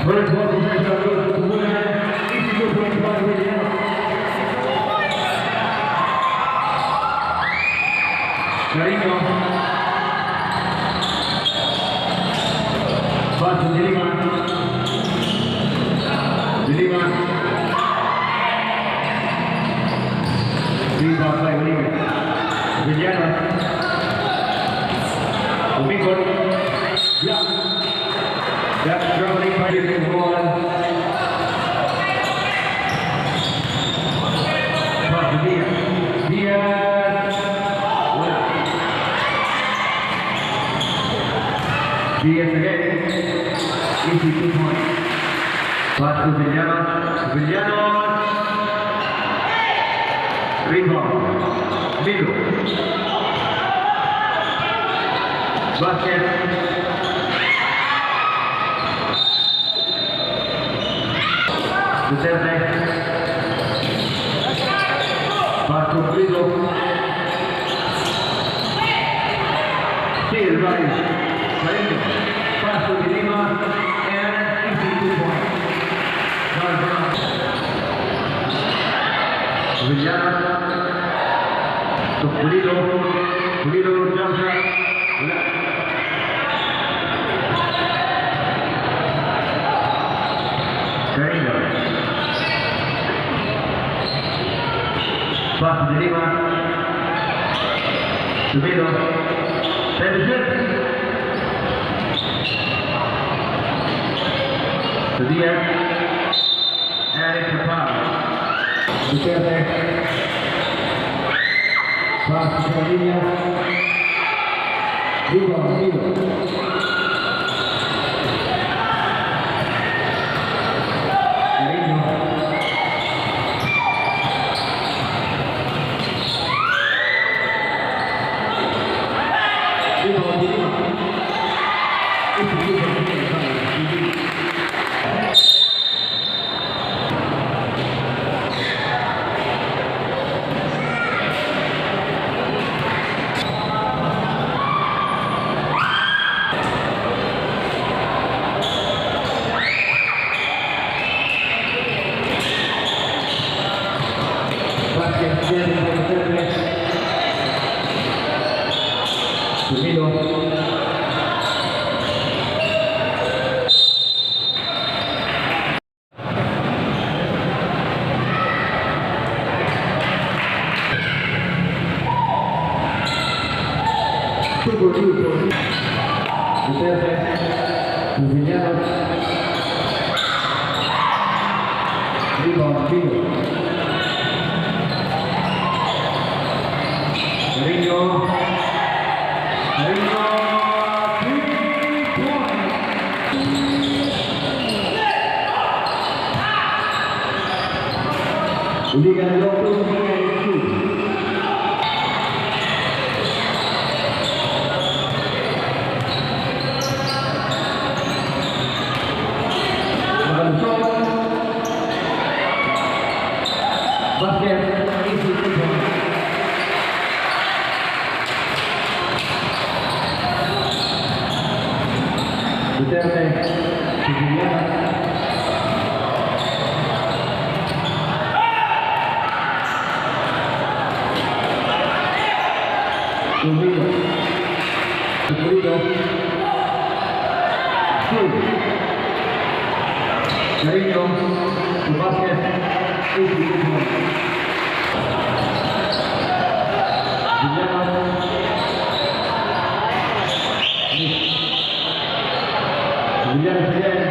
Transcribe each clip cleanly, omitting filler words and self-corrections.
First ball possession goes to Mulan. Instituto Municipal de Villano. Carino. Pass de Lima. De Lima. Viva by Lima. Villano. Domingo. Block. That's traveling by the ball. Pass to Diaz. Diaz. Diaz again. Easy 2 points. Pass to Villano. Villano. Rebound. Middle. Basket. Duterte. Pass to Frido. Steal by Carino. Pass to Lima. And easy 2 points. Villano. To Pulido. Pulido jump shot. Carino. Pass to Lima. Tomato. Peterson. To Diaz. And it's a foul. Duterte. Pass to Carino. Rebound, Middle. Carino. Rebound, Lima. Liga de Locos, Carino, to basket, 8 points. Villano. Villano again.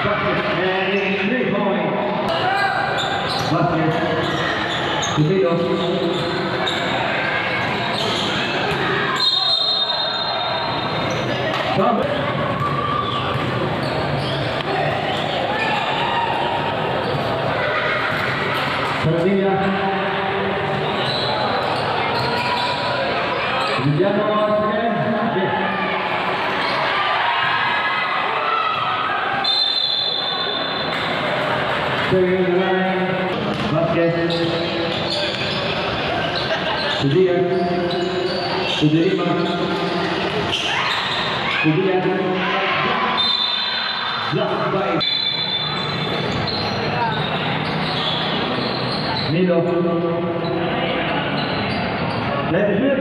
Basket and 3 points. Basket. Tomato. Villano once again. Yes. Staying in the line. Basket. To Diaz. To Lima. To Diaz. Blocked by Milo. Let's shoot.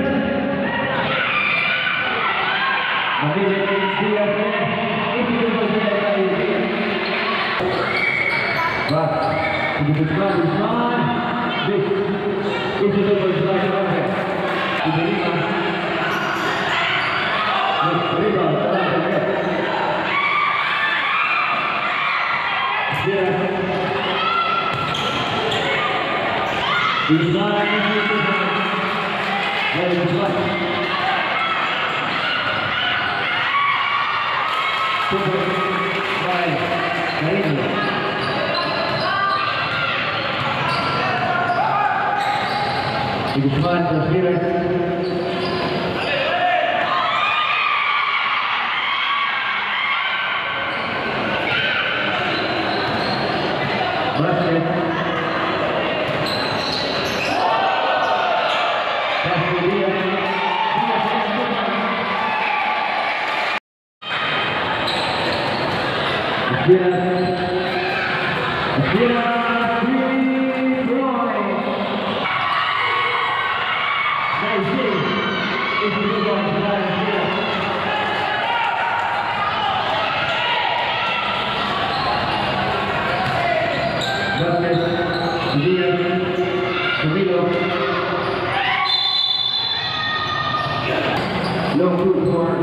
Guzmán transfiere. Vázquez. Castro Díaz. Espera. No food for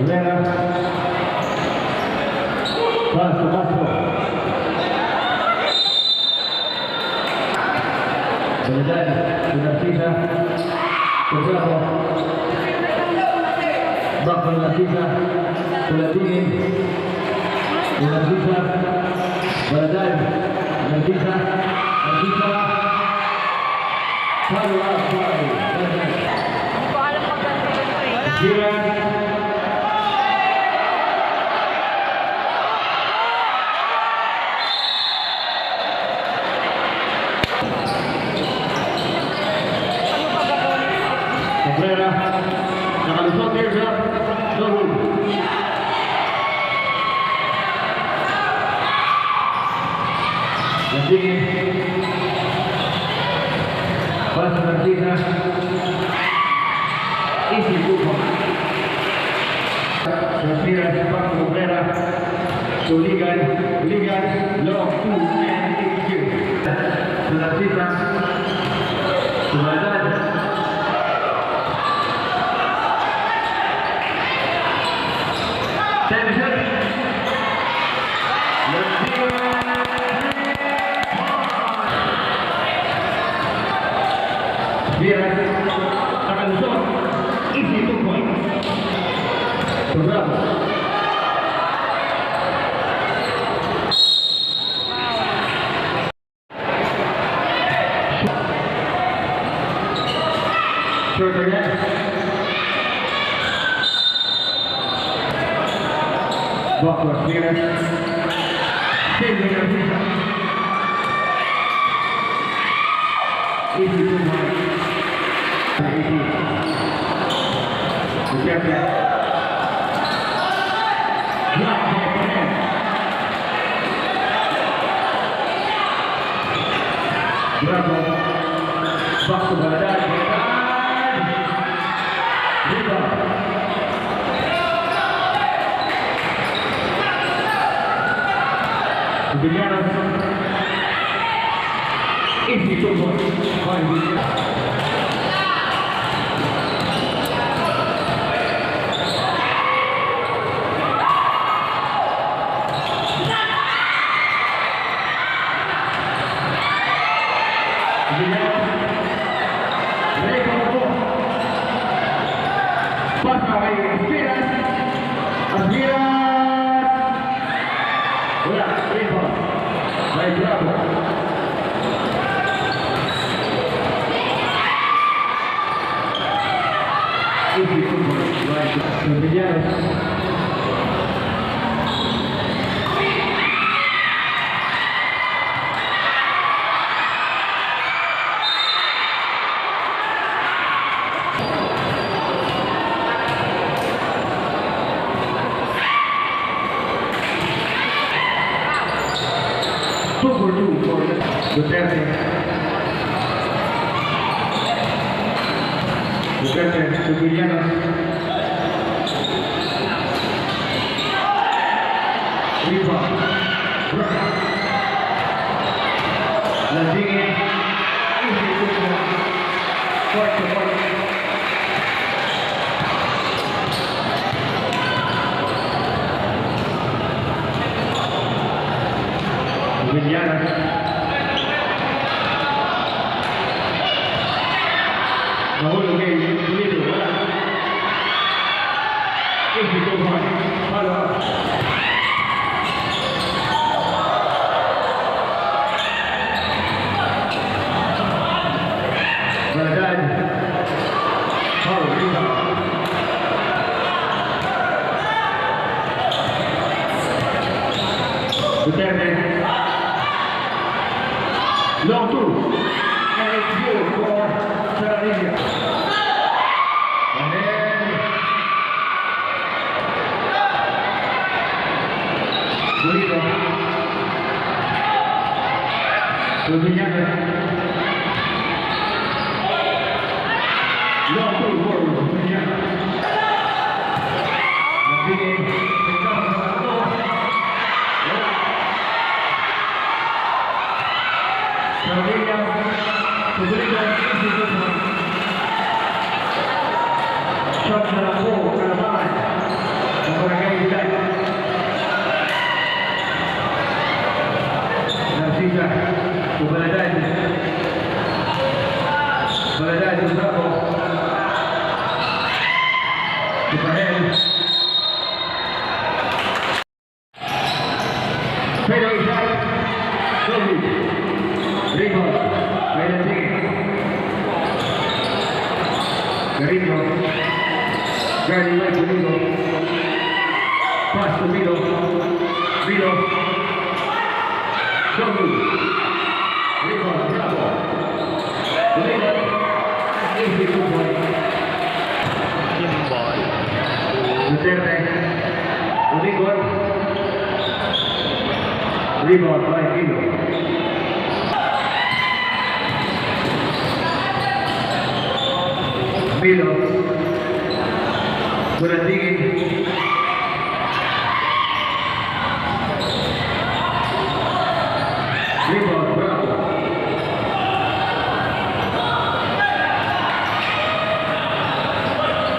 Rivera. Paso, paso. Soledad, Narcisa. Corrado. Bajo Narcisa. Solatini. Narcisa. Soledad. Narcisa. Narcisa. Follow up, follow. Gira. Cabrera. Nakalusot Tirza. Norwood. Naging. Paso Narcisa. Easy Cuba. Transfira Paco Cabrera. To Ligan. Ligan. Long 2 and 8. Narcisa. Soledad. Vieras, Nakalusot, easy 2 points. Bravo. Short again. Backward clearance. Save the Narcisa. Easy 2 points. Easy. The captain. Block by Conan. Bravo. Back to Baghdad. Rebound. Villanos. Easy 2 points. Duterte to Villanos. Rebound. Landing. Easy to point to point. Villanos. Nahulog kayo, dito, wala. Easy to point. Follow up. Baghdad. Follow, rebound. Duterte. Long 2. And it's good for Sarabia. And then Bolito. To Villanos. Long 2 for Villanos. Naging pagkakasal sa ito. Sarabia. To Bolito. Easy to point. Shot na lang po, Kalaban. Pass to Milo. Milo. Jogu. Rebound, bravo. Rebound. Easy 2 point. Duterte. Rebound. Rebound by Milo. Milo. Bola tinggi. Rebound, bravo.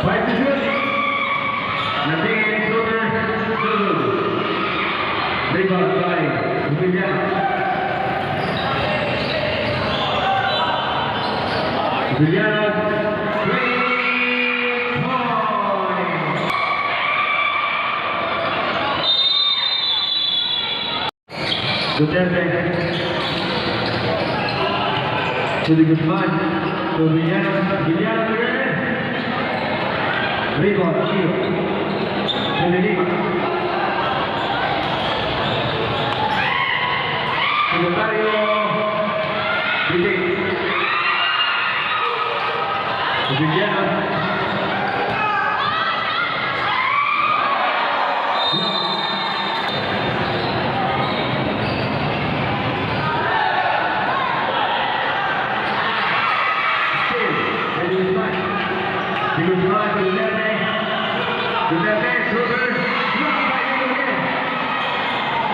Five to shoot. Nothing in floater. Rebound by Vijana. Vijana. Duterte to the Guzman, to Villano again. Rebound, Chilo, to the Lima. To the Mario, Vijay. To Villano.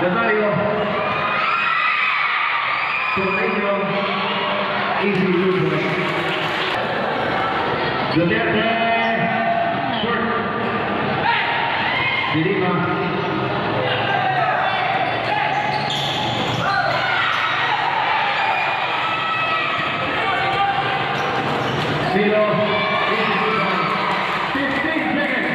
Rosario, Torreño, easy loser. Duterte, short. Dilima. Milo, easy loser. 15 seconds.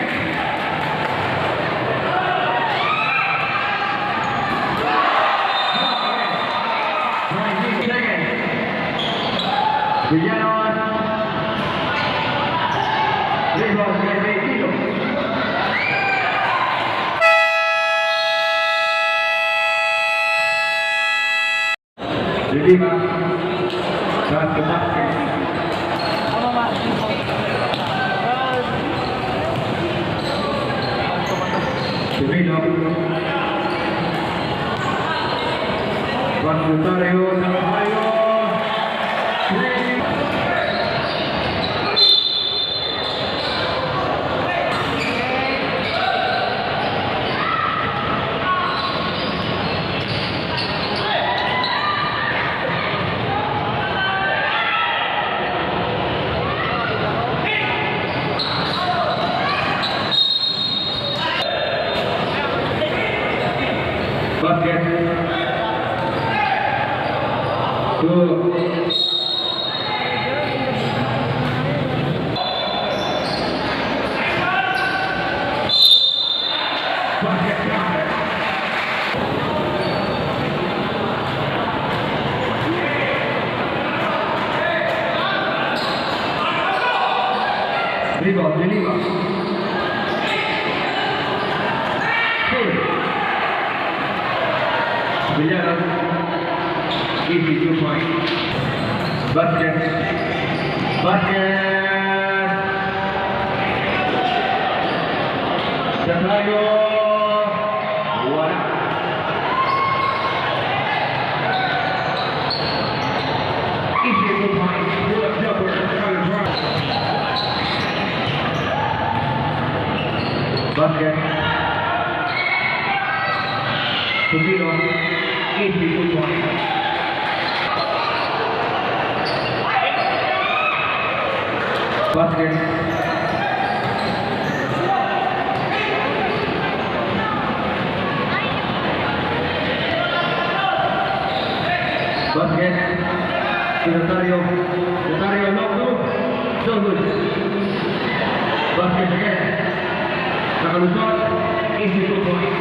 Villanos, Rivas, Kilo. De Lima, Santo Vázquez. Chumino. Juan Rosario, Navajo. Basket. Two. Basket. Rebound, Lima. Villano, easy 2 point. Basket. Rosario, voilà. Easy 2 point. Pull up jumper. Basket. Tumino, easy 2 point. Basket. Basket. Rosario, no move. So good. Basket again. Nakalusot, easy 2 point.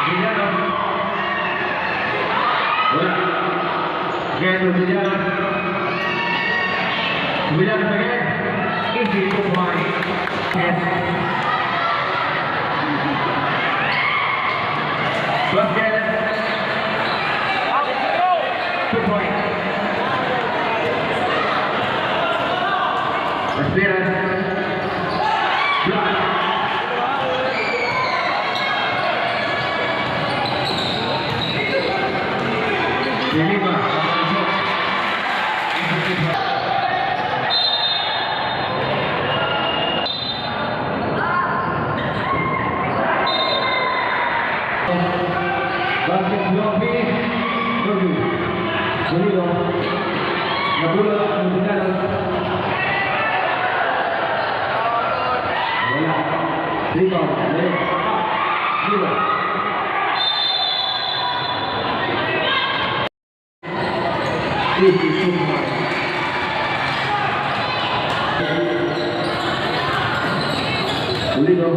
Villano. Again, Villanos. Villanos again. Easy 2 points. Basket. 2 points. Esperas. Block. Lima. Basket Lopi. Tujuh. Bonito. Nabulo. Nabulo. Bola. Rebound. Zero. Easy 2 points. Bonito.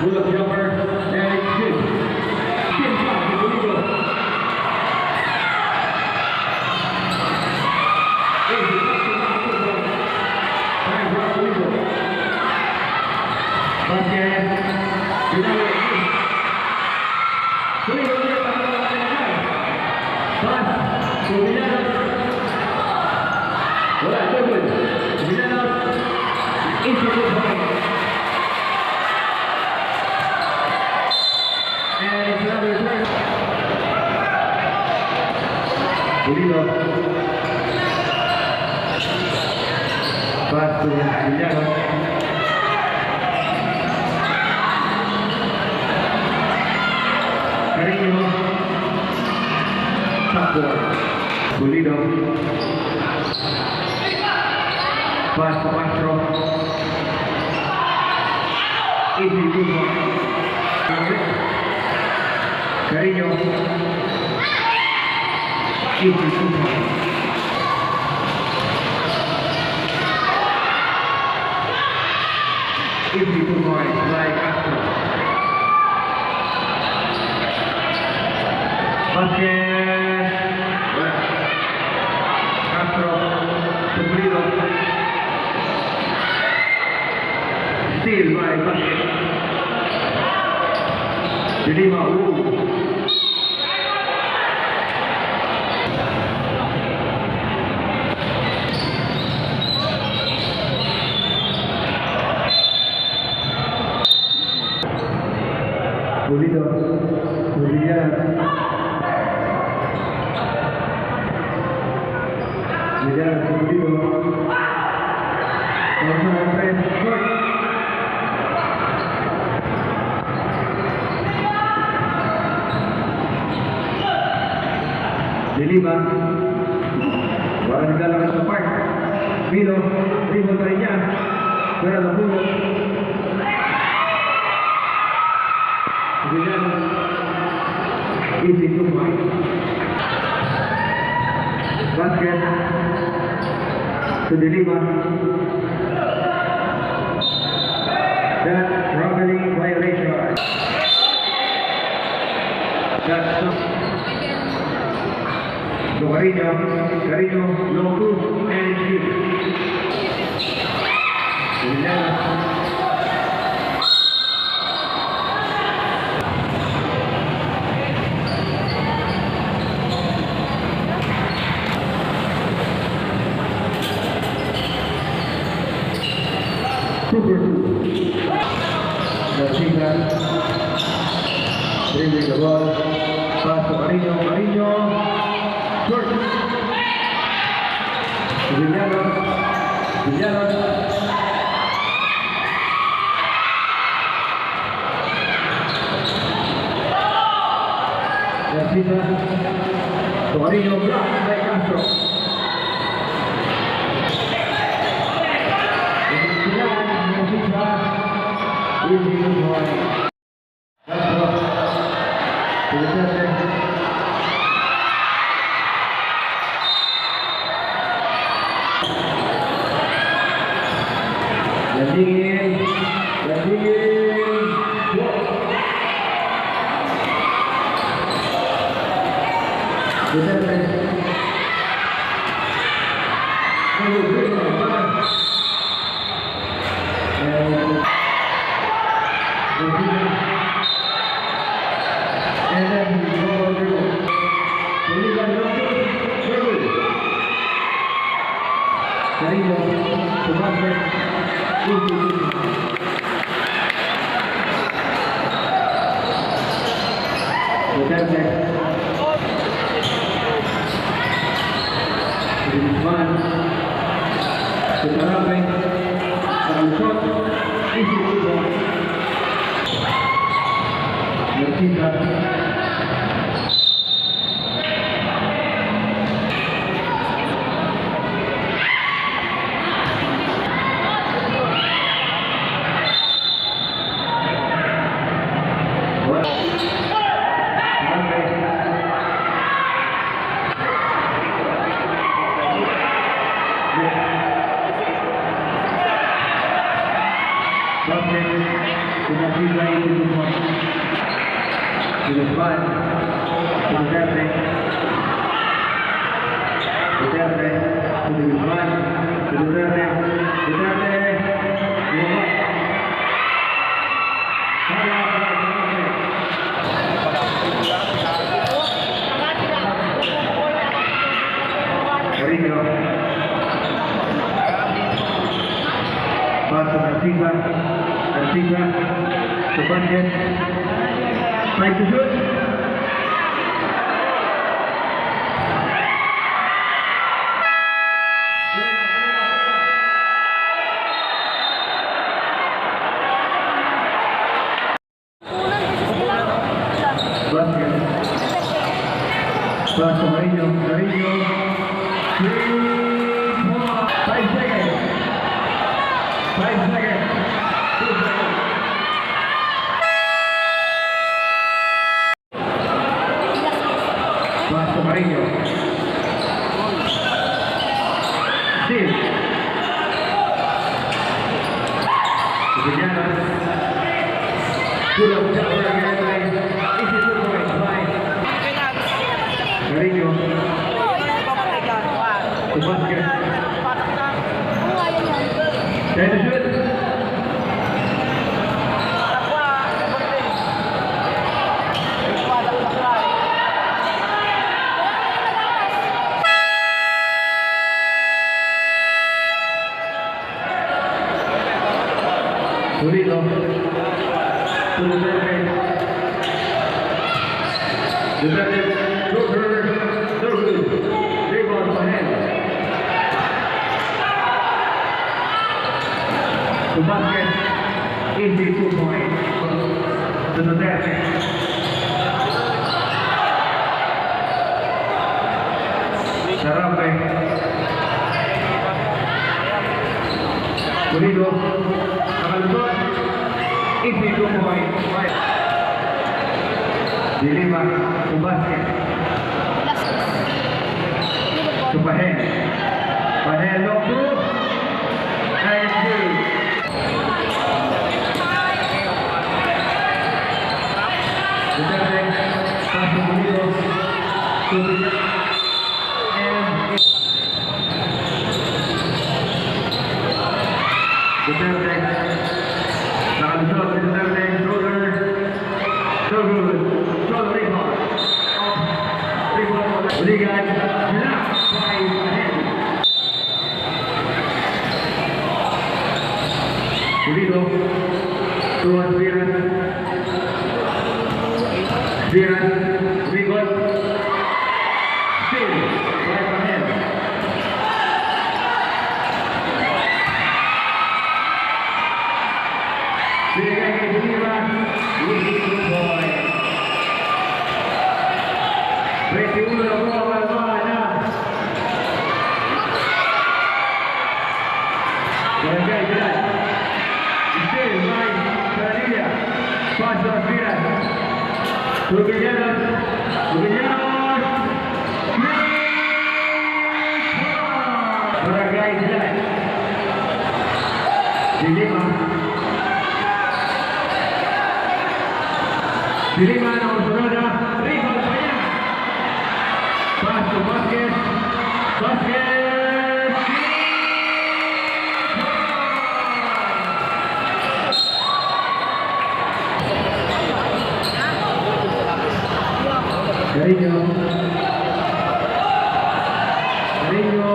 Bullock jumper. And shoot. Shoot shot. Bonito. Easy. Time for Bonito. Basket. Bonito. Pass. Villanos. Bola double. Villanos. Easy 2 points. And it's another turn. Bonito. Pass to Villanos. Carrillo. Top board. Bonito. Pass to Castro. Easy 2 points. Carrillo. Easy 2 points. Easy 2 points by Castro. Basket. Castro. Cumplido. Steal by Basket. Lima. Bonito. Villanos. Villanos. Bonito. Vamos a ver 3. De Lima. Ahora se da la mesa parte. Milo. Ritmo para allá. Fuera de juego. Villanos. Easy 2 points. Basket. To De Lima. That robbery violation. That's Carrillo, low two, and shoot. Super 2. García. Dribbling the ball. Pass to Carrillo. Short. Villanos. García. Carrillo blocked by Castro. Easy 2 points. Castro. To the center. Landing in. Go. to basket. Easy. Duterte. Guzman. Sutarape. Sakalusot. Easy football. Mercita. Artiga to basket. Strike to shoot. Basket. Pass to Marinho. 5 seconds. 5 seconds. 2 seconds. Pass to Marinho. Steve. Villano. Pull up jumper again by easy 2 points by Marinho. To basket. Try to shoot. Pulido. To Duterte. Duterte. Rebound for him. To basket. Easy 2 points. To Duterte. Sarape. Pulido. Sakalusot. Easy 2 points. Dilima to basket. To Bahel. Bahel long through. Nice two. Duterte. Pass to Pulido. To Duterte. Sakalusot to Duterte. Shoulder. So good. Shoulder rebound. Rebound. Uligan. Blocked by Bahel. Pulido. Towards Viran. Viran. Rebound. Still by Bahel. Binigay kay Dilima. Easy 2 points. 21 na po ang kalma na. Barangay Viran. Still by Saranilla. Pass to Viran. To Villanos. Barangay Viran. Dilima. Dilima ng Sonora. Rebound pa niya. Pass to basket. Basket. Marinho. Marinho.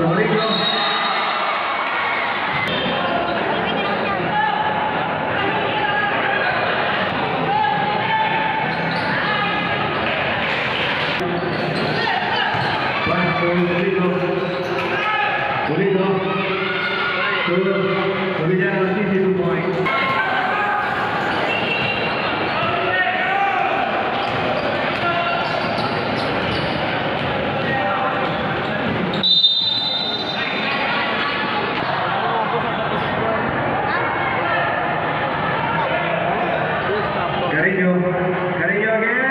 Rodrigo. Carrillo again.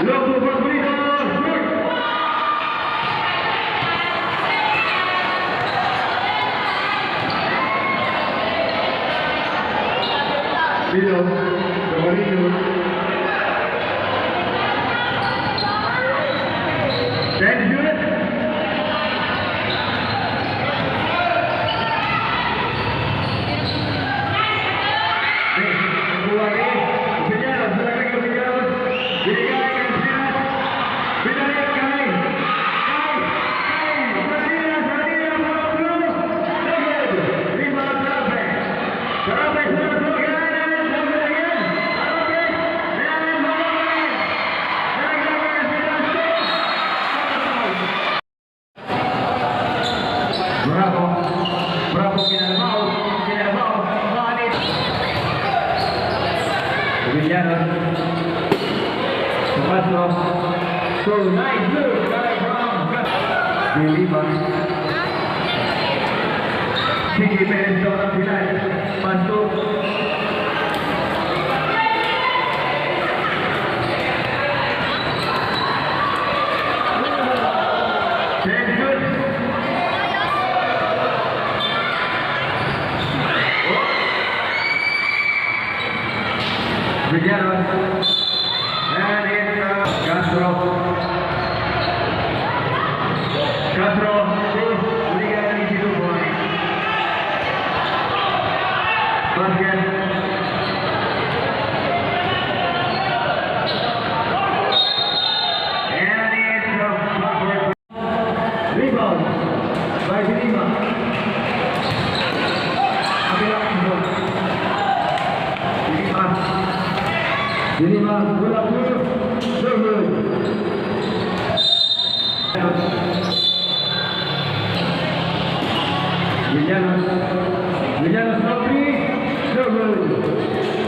Loco Rodrigo. Milo, Rodrigo. Then do it. Bravo, Pinalbao, Manit. Villano. Tomaso. So nice move, from Lima. Tinggi Perez ke orang final. Masuk. Villano. And it's Castro. Liga dari situ boy. Basket. And it's rebound by Lima. Lima bola dulu. Villano Sobri.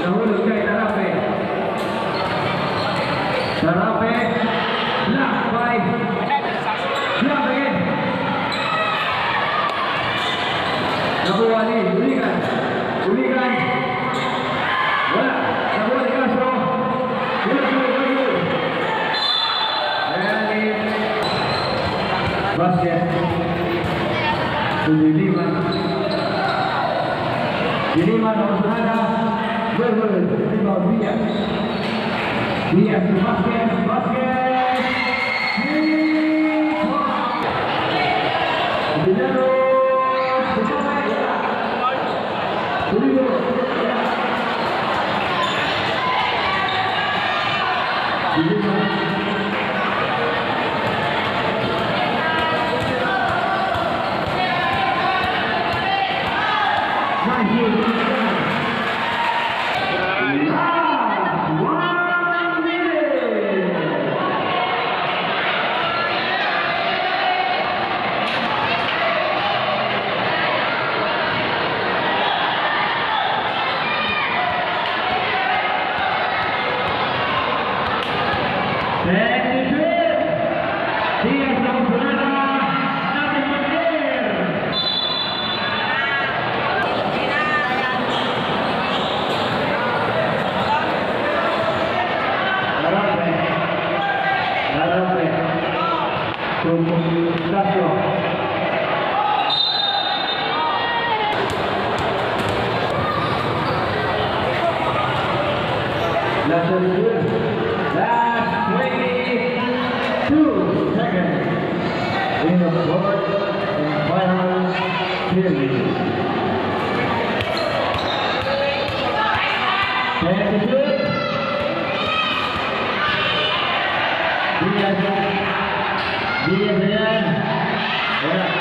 Dahulu kay Tarape. Block by. Block again. Nakuha ni Uligan. Wala. Nakuha ni Castro. Basket. Lima nomor berada. Rebound Diaz basket. Villano. Last 22 seconds in the fourth and final period. 10 to shoot. Diaz ayan. Wala.